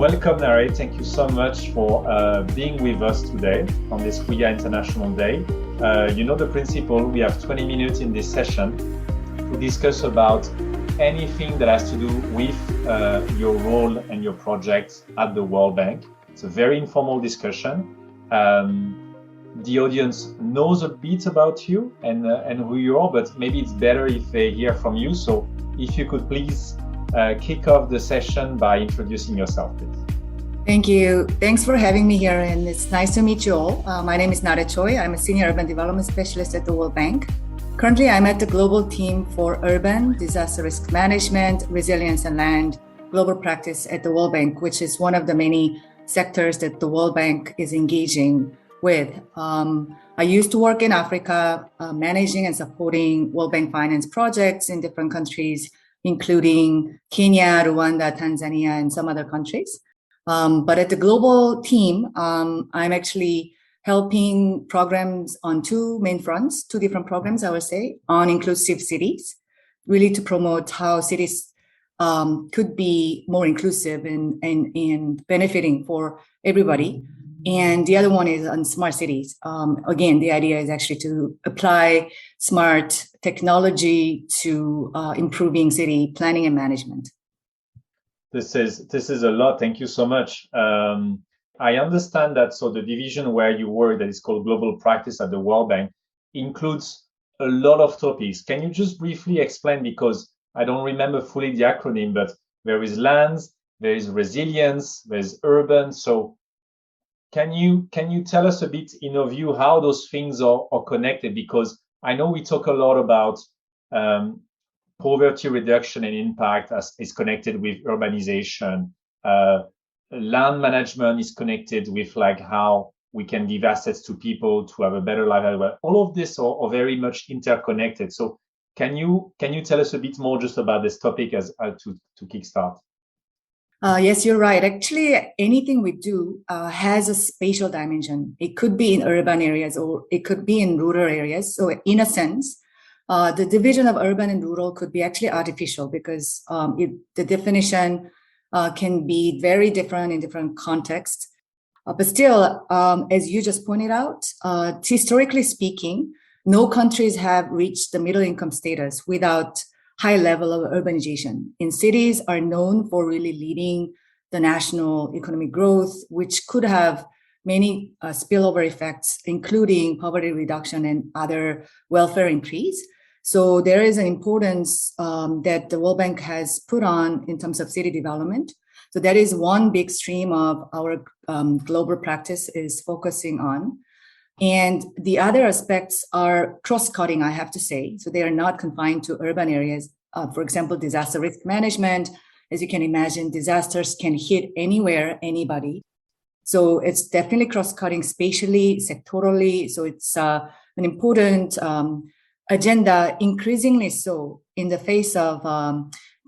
Welcome, Narae. Thank you so much for being with us today on this Wiia International Day. You know the principle, we have 20 minutes in this session to discuss about anything that has to do with your role and your project at the World Bank. It's a very informal discussion. The audience knows a bit about you and who you are, but maybe it's better if they hear from you. So if you could please kick off the session by introducing yourself, please. Thank you. Thanks for having me here, and it's nice to meet you all. My name is Narae Choi. I'm a Senior Urban Development Specialist at the World Bank. Currently, I'm at the Global Team for Urban, Disaster Risk Management, Resilience and Land Global Practice at the World Bank, which is one of the many sectors that the World Bank is engaging with. I used to work in Africa, managing and supporting World Bank finance projects in different countries, including Kenya, Rwanda, Tanzania, and some other countries. But at the global team, I'm actually helping programs on two main fronts, two different programs, I would say, on inclusive cities, really to promote how cities could be more inclusive and benefiting for everybody. And the other one is on smart cities. Again, the idea is actually to apply smart technology to improving city planning and management. This is a lot. Thank you so much. I understand that so the division where you work, that is called Global Practice at the World Bank, includes a lot of topics. Can you just briefly explain, because I don't remember fully the acronym, but there is lands, there is resilience, there's urban. So can you tell us a bit in a view how those things are connected? Because I know we talk a lot about poverty reduction and impact is connected with urbanization. Land management is connected with like how we can give assets to people to have a better life. All of this are very much interconnected. So can you tell us a bit more just about this topic as to kickstart? Yes, you're right. Actually, anything we do has a spatial dimension. It could be in urban areas or it could be in rural areas. So in a sense, the division of urban and rural could be actually artificial, because the definition can be very different in different contexts. But still, as you just pointed out, historically speaking, no countries have reached the middle income status without high level of urbanization. In cities are known for really leading the national economic growth, which could have many spillover effects, including poverty reduction and other welfare increase. So there is an importance that the World Bank has put on in terms of city development. So that is one big stream of our global practice is focusing on. And the other aspects are cross-cutting, I have to say. So they are not confined to urban areas. For example, disaster risk management. As you can imagine, disasters can hit anywhere, anybody. So it's definitely cross-cutting spatially, sectorally. So it's an important agenda, increasingly so in the face of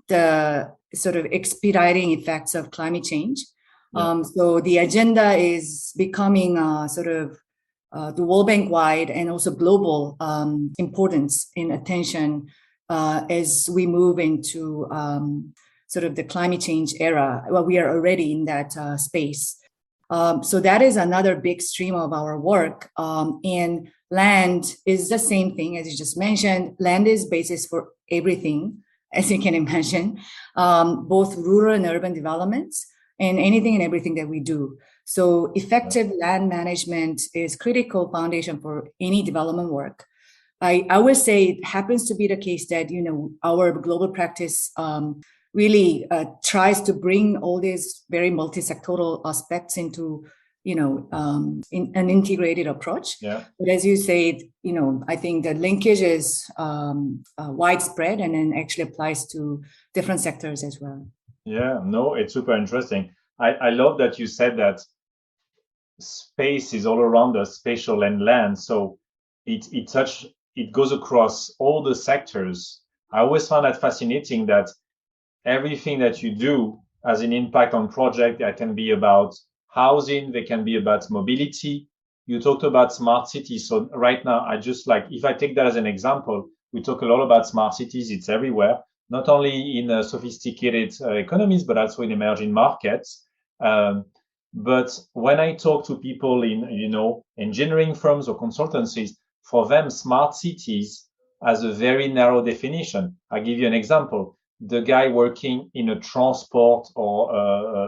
the sort of expediting effects of climate change. Yeah. So the agenda is becoming sort of the World Bank wide and also global importance in attention as we move into sort of the climate change era. Well, we are already in that space. So that is another big stream of our work. And land is the same thing, as you just mentioned. Land is basis for everything, as you can imagine, both rural and urban developments and anything and everything that we do. So effective land management is critical foundation for any development work. I would say it happens to be the case that, you know, our global practice really tries to bring all these very multi-sectoral aspects into, you know, in an integrated approach. Yeah. But as you said, you know, I think the linkage is widespread and then actually applies to different sectors as well. Yeah, no, it's super interesting. I love that you said that space is all around us, spatial and land. So it goes across all the sectors. I always found that fascinating, that everything that you do has an impact on project. That can be about housing, they can be about mobility. You talked about smart cities. So right now, I just like, if I take that as an example, we talk a lot about smart cities. It's everywhere, not only in sophisticated economies, but also in emerging markets. But when I talk to people in, engineering firms or consultancies, for them, smart cities has a very narrow definition. I'll give you an example. The guy working in a transport or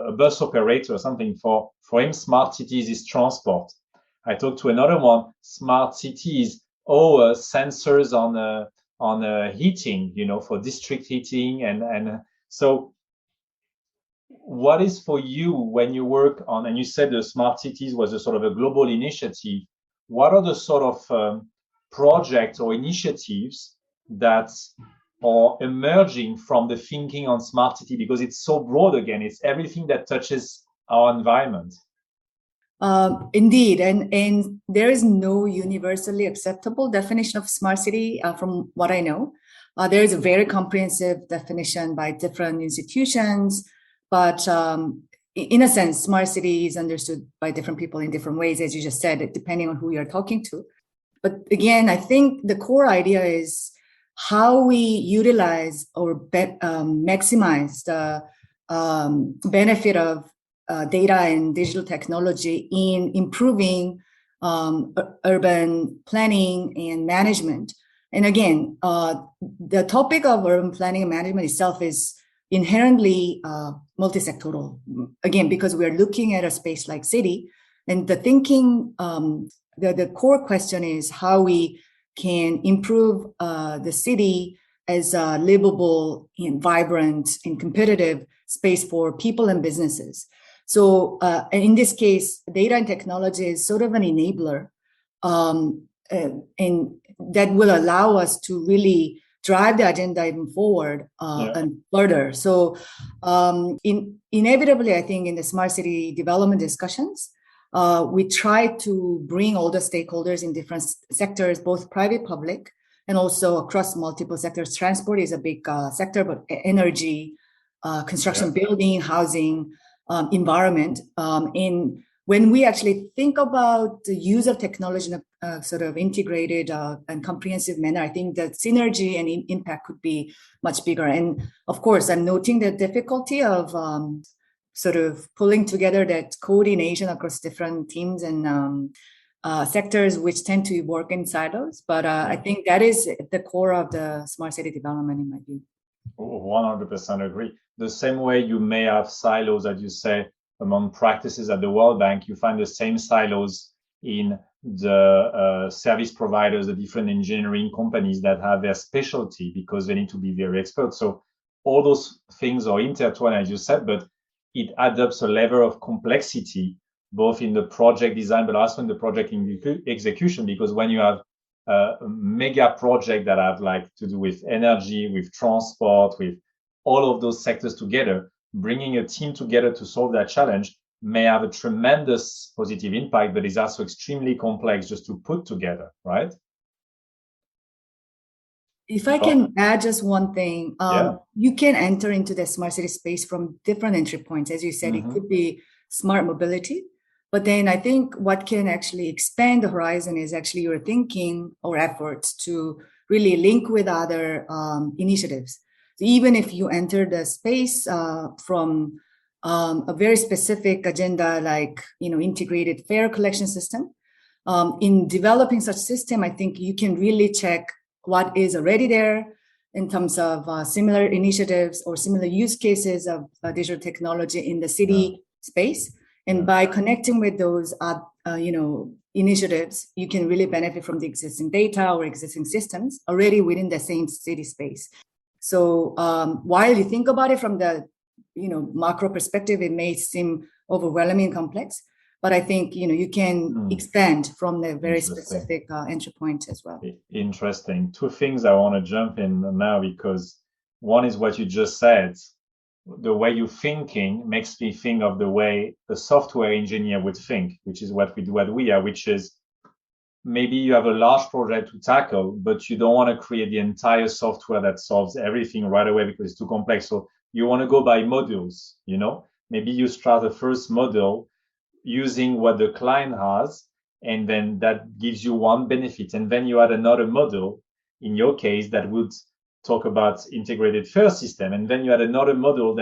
a bus operator or something, for him, smart cities is transport. I talked to another one, smart cities, sensors on heating, for district heating. And so what is for you when you work on, and you said the smart cities was a sort of a global initiative, what are the sort of projects or initiatives that are emerging from the thinking on smart city? Because it's so broad, again, it's everything that touches our environment. Indeed, and there is no universally acceptable definition of smart city from what I know. There is a very comprehensive definition by different institutions, but in a sense, smart city is understood by different people in different ways, as you just said, depending on who you're talking to. But again, I think the core idea is how we utilize or maximize the benefit of data and digital technology in improving urban planning and management. And again, the topic of urban planning and management itself is inherently multi-sectoral. Again, because we're looking at a space like city, and the thinking, the core question is how we can improve the city as a livable and vibrant and competitive space for people and businesses. So in this case, data and technology is sort of an enabler, and that will allow us to really drive the agenda even forward and further. So inevitably, I think in the smart city development discussions, we try to bring all the stakeholders in different sectors, both private, public, and also across multiple sectors. Transport is a big sector, but energy, construction, building, housing, environment. And when we actually think about the use of technology in a sort of integrated and comprehensive manner, I think that synergy and impact could be much bigger. And of course, I'm noting the difficulty of sort of pulling together that coordination across different teams and sectors which tend to work in silos. But I think that is at the core of the smart city development, in my view. 100% agree. The same way you may have silos, as you say, among practices at the World Bank, you find the same silos in the service providers, the different engineering companies that have their specialty because they need to be very expert. So all those things are intertwined, as you said, but it adds up a level of complexity, both in the project design, but also in the project execution, because when you have a mega project that have like to do with energy, with transport, with all of those sectors together, bringing a team together to solve that challenge may have a tremendous positive impact, but is also extremely complex just to put together, right? If I can add just one thing, you can enter into the smart city space from different entry points. As you said, it could be smart mobility, but then I think what can actually expand the horizon is actually your thinking or efforts to really link with other initiatives. So even if you enter the space from a very specific agenda, like integrated fare collection system, in developing such system, I think you can really check what is already there in terms of similar initiatives or similar use cases of digital technology in the city space. And by connecting with those, initiatives, you can really benefit from the existing data or existing systems already within the same city space. So while you think about it from the, macro perspective, it may seem overwhelming and complex, but I think, you can expand from the very specific entry point as well. Interesting. Two things I want to jump in now, because one is what you just said. The way you're thinking makes me think of the way a software engineer would think, which is what we do at Wiia, which is maybe you have a large project to tackle, but you don't want to create the entire software that solves everything right away because it's too complex. So you want to go by modules, Maybe you start the first module using what the client has, and then that gives you one benefit. And then you add another module, in your case, that would talk about integrated fare system. And then you add another module,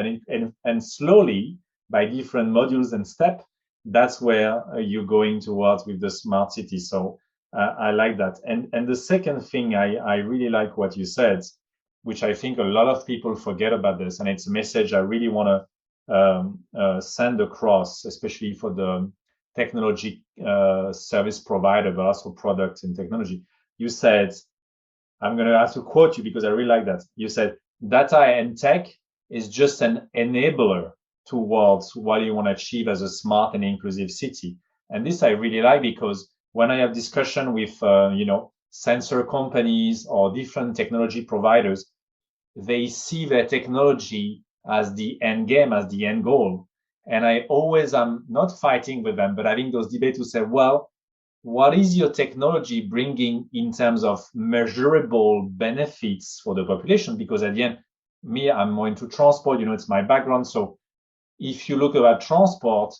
and slowly by different modules and steps, that's where you're going towards with the smart city. So I like that. And the second thing, I really like what you said, which I think a lot of people forget about this, and it's a message I really want to send across, especially for the technology service provider, but also products in technology. You said, I'm going to have to quote you because I really like that. You said, data and tech is just an enabler towards what you want to achieve as a smart and inclusive city. And this I really like, because when I have discussion with, sensor companies or different technology providers, they see their technology as the end game, as the end goal. And I always am not fighting with them, but having those debates to say, well, what is your technology bringing in terms of measurable benefits for the population? Because at the end, me, I'm more into transport, it's my background. So if you look at transport,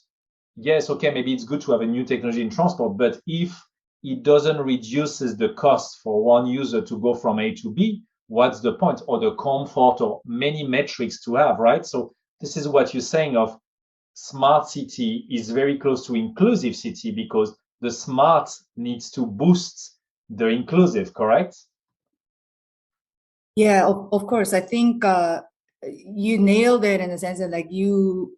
yes, okay, maybe it's good to have a new technology in transport, but if it doesn't reduces the cost for one user to go from A to B, what's the point? Or the comfort, or many metrics to have, right? So this is what you're saying of smart city is very close to inclusive city, because the smart needs to boost the inclusive, correct? Yeah, of course. I think you nailed it in the sense that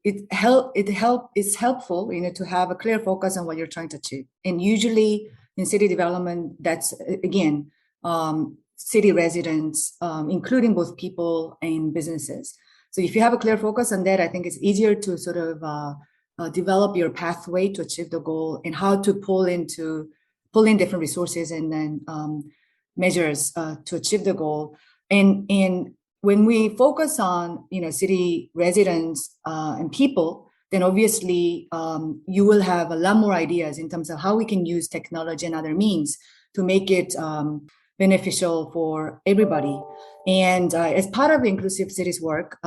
it's helpful, to have a clear focus on what you're trying to achieve. And usually in city development, that's again, city residents, including both people and businesses. So if you have a clear focus on that, I think it's easier to sort of develop your pathway to achieve the goal, and how to pull in different resources and then measures to achieve the goal. And when we focus on city residents and people, then obviously you will have a lot more ideas in terms of how we can use technology and other means to make it beneficial for everybody. And as part of Inclusive Cities work,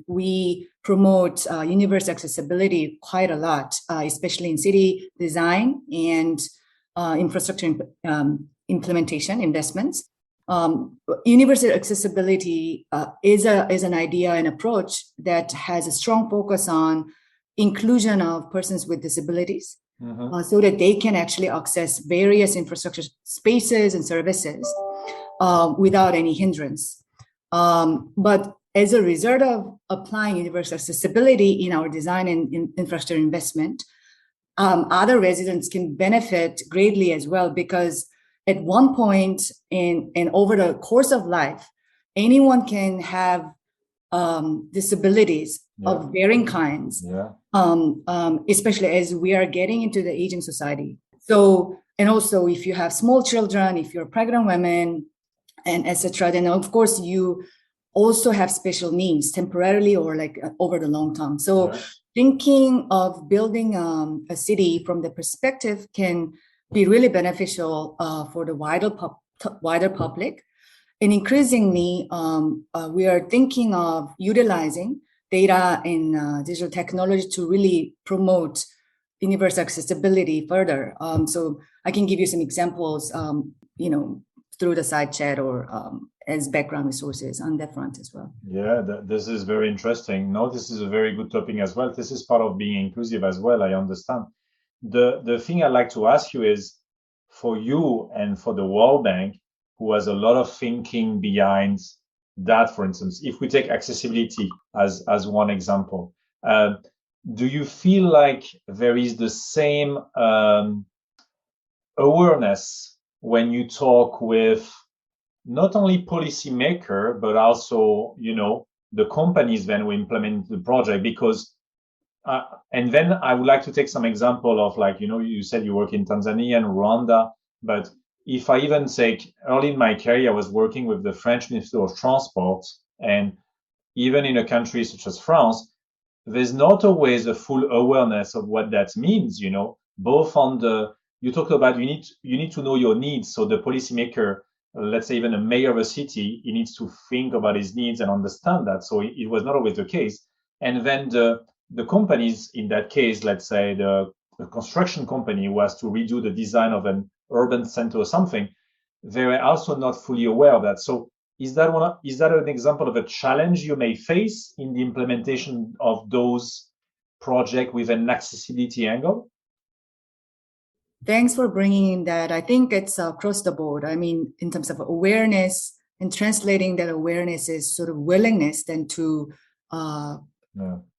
we promote universal accessibility quite a lot, especially in city design and infrastructure implementation investments. Universal accessibility is an idea and approach that has a strong focus on inclusion of persons with disabilities, so that they can actually access various infrastructure spaces and services without any hindrance. But as a result of applying universal accessibility in our design and infrastructure investment, other residents can benefit greatly as well, because at one point in over the course of life, anyone can have disabilities of varying kinds, especially as we are getting into the aging society. So, and also if you have small children, if you're pregnant women, and etc., then of course you also have special needs temporarily or like over the long term. So thinking of building a city from the perspective can be really beneficial for the wider public. And increasingly, we are thinking of utilizing data and digital technology to really promote universal accessibility further. So I can give you some examples, through the side chat or as background resources on that front as well. Yeah, this is very interesting. No, this is a very good topic as well. This is part of being inclusive as well, I understand. The thing I'd like to ask you is, for you and for the World Bank, who has a lot of thinking behind that, for instance, if we take accessibility as one example, do you feel like there is the same awareness when you talk with not only policymaker, but also, the companies then who implement the project? Because and then I would like to take some example of, like, you said you work in Tanzania and Rwanda, but if I even take early in my career, I was working with the French Minister of Transport, and even in a country such as France, there's not always a full awareness of what that means, both on you talk about you need to know your needs. So the policymaker, let's say even a mayor of a city, he needs to think about his needs and understand that. So it was not always the case. And then the companies, in that case, let's say the construction company who has to redo the design of an urban center or something, they were also not fully aware of that. So is that an example of a challenge you may face in the implementation of those project with an accessibility angle? Thanks for bringing in that. I think it's across the board. I mean, in terms of awareness and translating that awareness is sort of willingness then to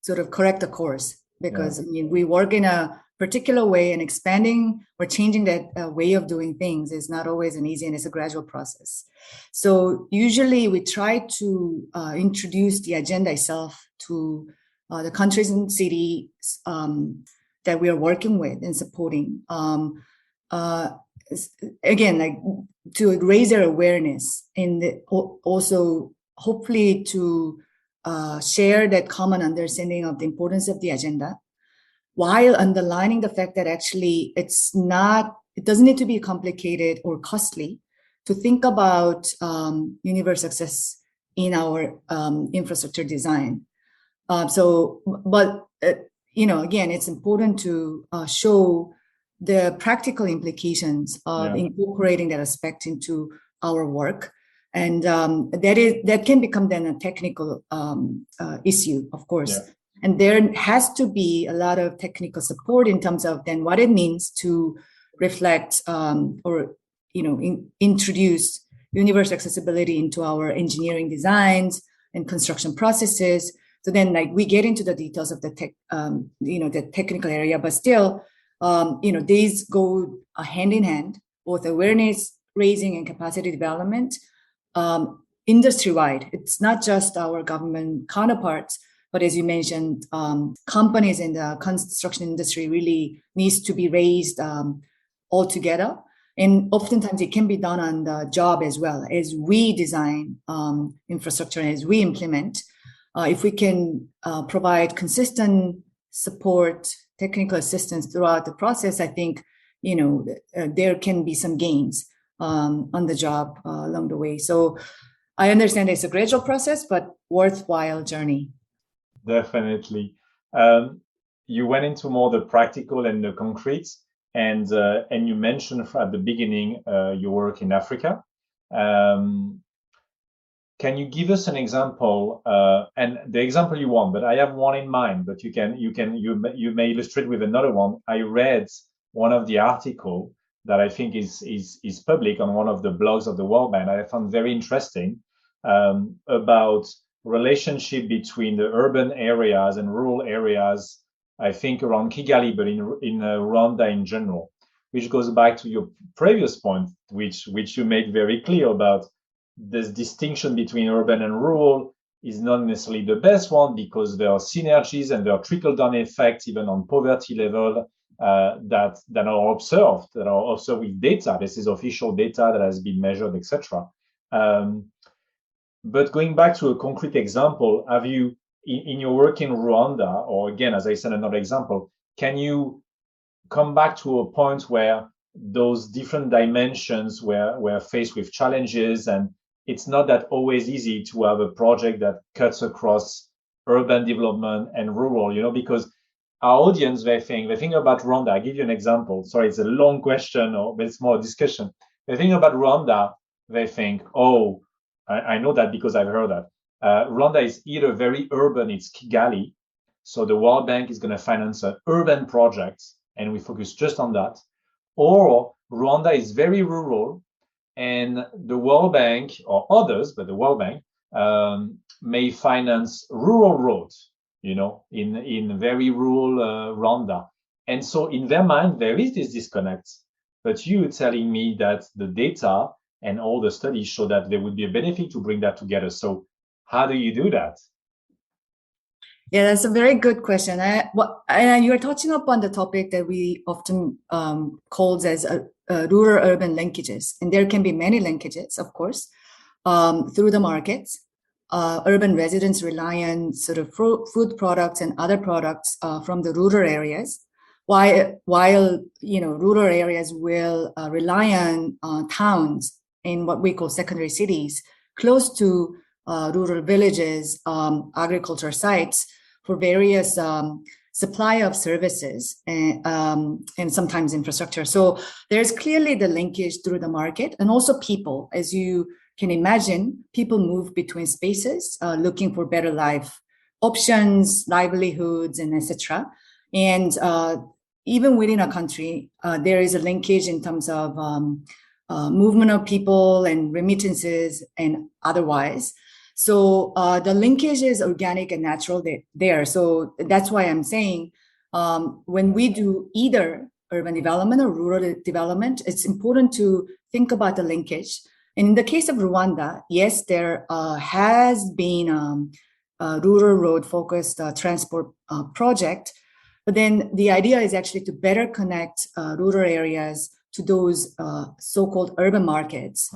sort of correct the course. Because I mean, we work in a particular way, and expanding or changing that way of doing things is not always an easy, and it's a gradual process. So usually we try to introduce the agenda itself to the countries and cities that we are working with and supporting. Again, like to raise their awareness, and also hopefully to share that common understanding of the importance of the agenda, while underlining the fact that actually it doesn't need to be complicated or costly to think about universal access in our infrastructure design. Again, it's important to show the practical implications of incorporating that aspect into our work. And that can become then a technical issue, of course. Yeah. And there has to be a lot of technical support in terms of then what it means to reflect introduce universal accessibility into our engineering designs and construction processes. So then, like, we get into the details of the the technical area, but still, these go hand in hand, both awareness raising and capacity development, industry-wide. It's not just our government counterparts, but as you mentioned, companies in the construction industry really needs to be raised all together. And oftentimes it can be done on the job as well, as we design infrastructure and as we implement. If we can provide consistent support, technical assistance throughout the process, I think, there can be some gains on the job along the way. So I understand it's a gradual process, but worthwhile journey. Definitely. You went into more the practical and the concrete, and you mentioned at the beginning your work in Africa. Can you give us an example, and the example you want? But I have one in mind. But you may illustrate with another one. I read one of the article that I think is public on one of the blogs of the World Bank. I found very interesting about relationship between the urban areas and rural areas, I think around Kigali, but in Rwanda in general, which goes back to your previous point, which you made very clear about this distinction between urban and rural is not necessarily the best one, because there are synergies and there are trickle-down effects even on poverty level that are observed with data. This is official data that has been measured, etc. But going back to a concrete example, have you, in your work in Rwanda, or again, as I said, another example, can you come back to a point where those different dimensions were faced with challenges, and it's not that always easy to have a project that cuts across urban development and rural, because our audience, they think about Rwanda. I'll give you an example. Sorry, it's a long question, but it's more a discussion. They think about Rwanda, they think, oh, I know that because I've heard that. Rwanda is either very urban, it's Kigali, so the World Bank is going to finance an urban project, and we focus just on that. Or Rwanda is very rural, and the World Bank, or others, but the World Bank, may finance rural roads, in very rural Rwanda. And so in their mind, there is this disconnect. But you telling me that the data and all the studies show that there would be a benefit to bring that together. So how do you do that? Yeah, that's a very good question. You're touching upon the topic that we often call as rural-urban linkages. And there can be many linkages, of course, through the markets. Urban residents rely on sort of food products and other products from the rural areas, while rural areas will rely on towns in what we call secondary cities, close to rural villages, agricultural sites for various supply of services and sometimes infrastructure. So there's clearly the linkage through the market, and also people. As you can imagine, people move between spaces looking for better life options, livelihoods, and etc. And even within a country, there is a linkage in terms of movement of people and remittances and otherwise. So the linkage is organic and natural there. So that's why I'm saying when we do either urban development or rural development, it's important to think about the linkage. And in the case of Rwanda, yes, there has been a rural road focused transport project, but then the idea is actually to better connect rural areas to those so-called urban markets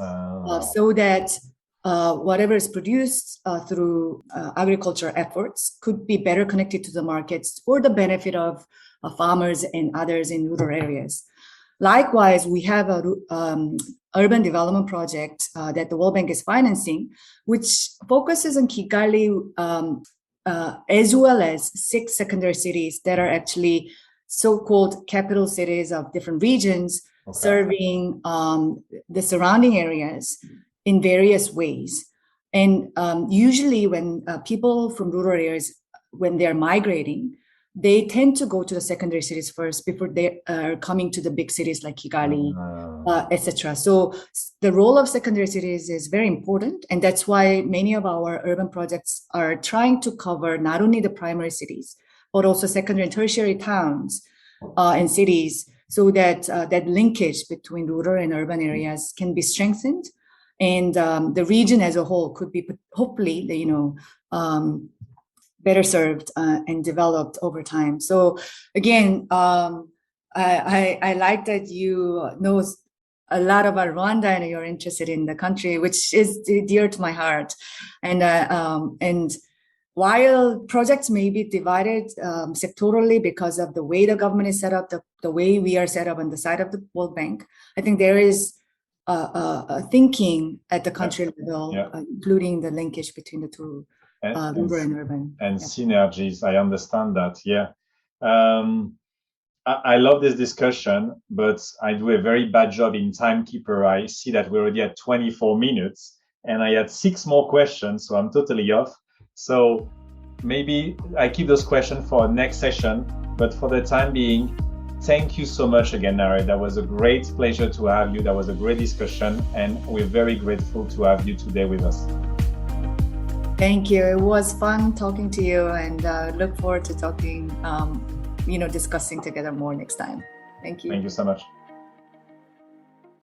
so that whatever is produced through agriculture efforts could be better connected to the markets for the benefit of farmers and others in rural areas. Likewise, we have a urban development project that the World Bank is financing, which focuses on Kigali as well as 6 secondary cities that are actually so-called capital cities of different regions, serving the surrounding areas in various ways. And usually when people from rural areas, when they're migrating, they tend to go to the secondary cities first before they are coming to the big cities like Kigali, etc. So the role of secondary cities is very important. And that's why many of our urban projects are trying to cover not only the primary cities, but also secondary and tertiary towns and cities, so that that linkage between rural and urban areas can be strengthened. And the region as a whole could be hopefully, better served and developed over time. So again, I like that you know a lot about Rwanda and you're interested in the country, which is dear to my heart. And while projects may be divided sectorally because of the way the government is set up, the way we are set up on the side of the World Bank, I think there is thinking at the country level, including the linkage between the two. Rural and urban. And synergies, I understand that, I love this discussion, but I do a very bad job in timekeeper. I see that we're already at 24 minutes and I had 6 more questions, so I'm totally off. So maybe I keep those questions for our next session, but for the time being, thank you so much again, Narae. That was a great pleasure to have you. That was a great discussion, and we're very grateful to have you today with us. Thank you. It was fun talking to you, and look forward to talking, discussing together more next time. Thank you. Thank you so much.